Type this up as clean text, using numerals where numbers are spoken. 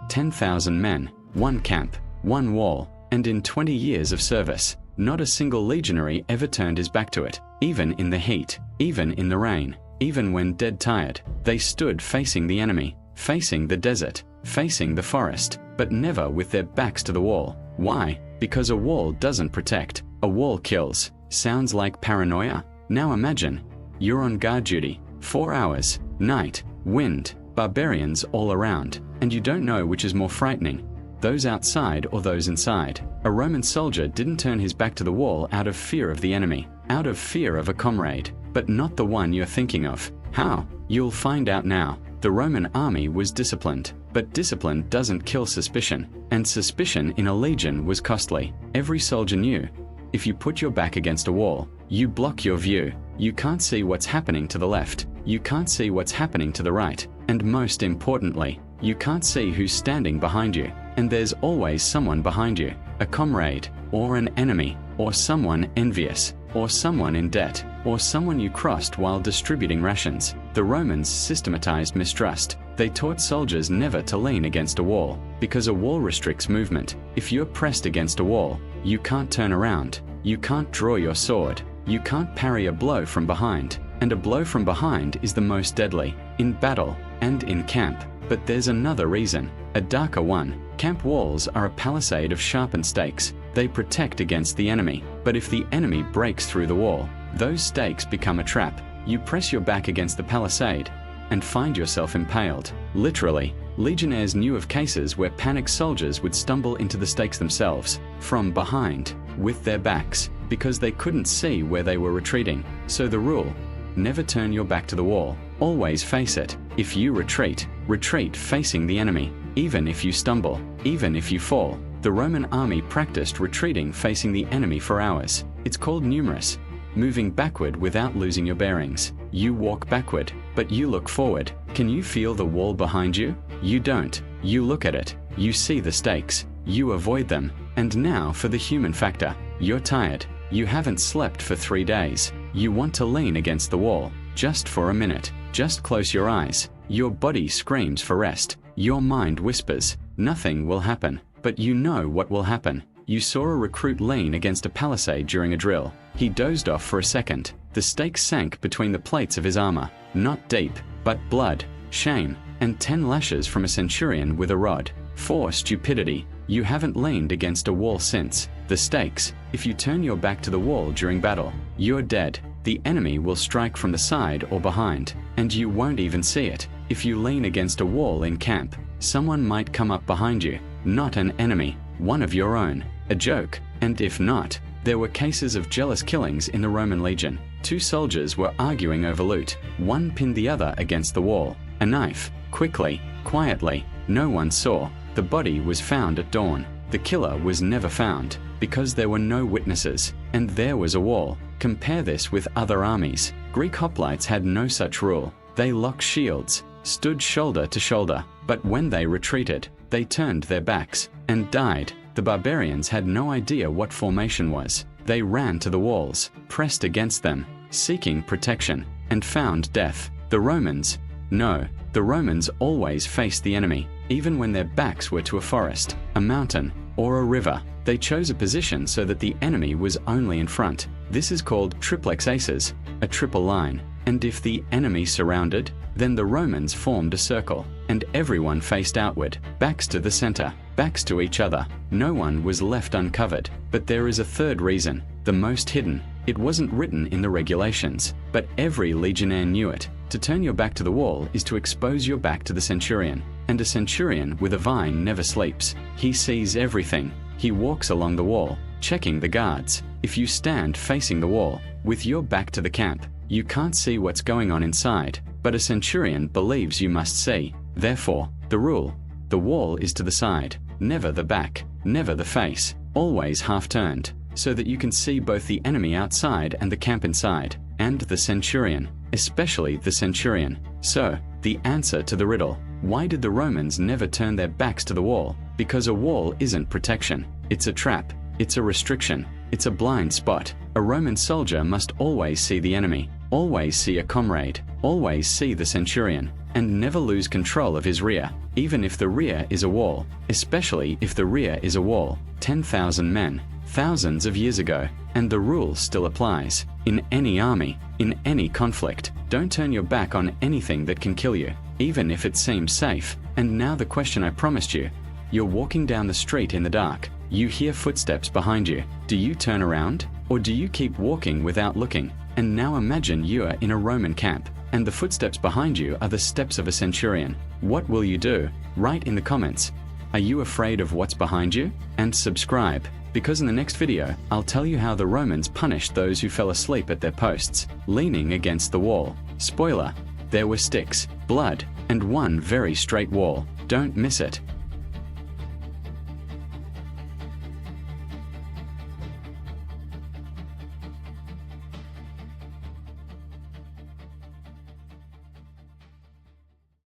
10,000 men, one camp, one wall, and in 20 years of service, not a single legionary ever turned his back to it, even in the heat, even in the rain, even when dead tired. They stood facing the enemy, facing the desert, facing the forest, but never with their backs to the wall. Why? Because a wall doesn't protect, a wall kills. Sounds like paranoia? Now imagine, you're on guard duty, 4 hours, night, wind, barbarians all around, and you don't know which is more frightening, those outside or those inside. A Roman soldier didn't turn his back to the wall out of fear of the enemy, out of fear of a comrade, but not the one you're thinking of. How? You'll find out now. The Roman army was disciplined, but discipline doesn't kill suspicion, and suspicion in a legion was costly. Every soldier knew, if you put your back against a wall, you block your view. You can't see what's happening to the left, you can't see what's happening to the right, and most importantly, you can't see who's standing behind you. And there's always someone behind you, a comrade, or an enemy, or someone envious, or someone in debt, or someone you crossed while distributing rations. The Romans systematized mistrust. They taught soldiers never to lean against a wall, because a wall restricts movement. If you're pressed against a wall, you can't turn around, you can't draw your sword, you can't parry a blow from behind, and a blow from behind is the most deadly, in battle, and in camp. But there's another reason, a darker one. Camp walls are a palisade of sharpened stakes. They protect against the enemy, but if the enemy breaks through the wall, those stakes become a trap. You press your back against the palisade and find yourself impaled. Literally, legionnaires knew of cases where panicked soldiers would stumble into the stakes themselves, from behind, with their backs, because they couldn't see where they were retreating. So the rule, never turn your back to the wall, always face it. If you retreat, retreat facing the enemy, even if you stumble, even if you fall. The Roman army practiced retreating facing the enemy for hours. It's called numerus, moving backward without losing your bearings. You walk backward, but you look forward. Can you feel the wall behind you? You don't. You look at it. You see the stakes. You avoid them. And now for the human factor. You're tired. You haven't slept for 3 days. You want to lean against the wall, just for a minute. Just close your eyes. Your body screams for rest. Your mind whispers, nothing will happen. But you know what will happen. You saw a recruit lean against a palisade during a drill. He dozed off for a second. The stakes sank between the plates of his armor. Not deep, but blood, shame, and 10 lashes from a centurion with a rod. For stupidity, you haven't leaned against a wall since. The stakes, if you turn your back to the wall during battle, you're dead. The enemy will strike from the side or behind, and you won't even see it. If you lean against a wall in camp, someone might come up behind you. Not an enemy, one of your own, a joke. And if not, there were cases of jealous killings in the Roman legion. 2 soldiers were arguing over loot. One pinned the other against the wall. A knife, quickly, quietly, no one saw. The body was found at dawn. The killer was never found, because there were no witnesses, and there was a wall. Compare this with other armies. Greek hoplites had no such rule. They locked shields, stood shoulder to shoulder, but when they retreated, they turned their backs and died. The barbarians had no idea what formation was. They ran to the walls, pressed against them, seeking protection, and found death. The Romans? No, the Romans always faced the enemy, even when their backs were to a forest, a mountain, or a river. They chose a position so that the enemy was only in front. This is called triplex aces, a triple line. And if the enemy surrounded, then the Romans formed a circle, and everyone faced outward, backs to the center, backs to each other. No one was left uncovered. But there is a third reason, the most hidden. It wasn't written in the regulations, but every legionnaire knew it. To turn your back to the wall is to expose your back to the centurion. And a centurion with a vine never sleeps. He sees everything. He walks along the wall, checking the guards. If you stand facing the wall, with your back to the camp, you can't see what's going on inside, but a centurion believes you must see. Therefore, the rule, the wall is to the side, never the back, never the face, always half-turned, so that you can see both the enemy outside and the camp inside, and the centurion, especially the centurion. So, the answer to the riddle, why did the Romans never turn their backs to the wall? Because a wall isn't protection, it's a trap, it's a restriction, it's a blind spot. A Roman soldier must always see the enemy, always see a comrade, always see the centurion. and never lose control of his rear, even if the rear is a wall, especially if the rear is a wall. 10,000 men, thousands of years ago, and the rule still applies. In any army, in any conflict, don't turn your back on anything that can kill you, even if it seems safe. And now the question I promised you. You're walking down the street in the dark. You hear footsteps behind you. Do you turn around, or do you keep walking without looking? And now imagine you are in a Roman camp, and the footsteps behind you are the steps of a centurion. What will you do? Write in the comments. Are you afraid of what's behind you? And subscribe, because in the next video, I'll tell you how the Romans punished those who fell asleep at their posts, leaning against the wall. Spoiler, there were sticks, blood, and one very straight wall. Don't miss it.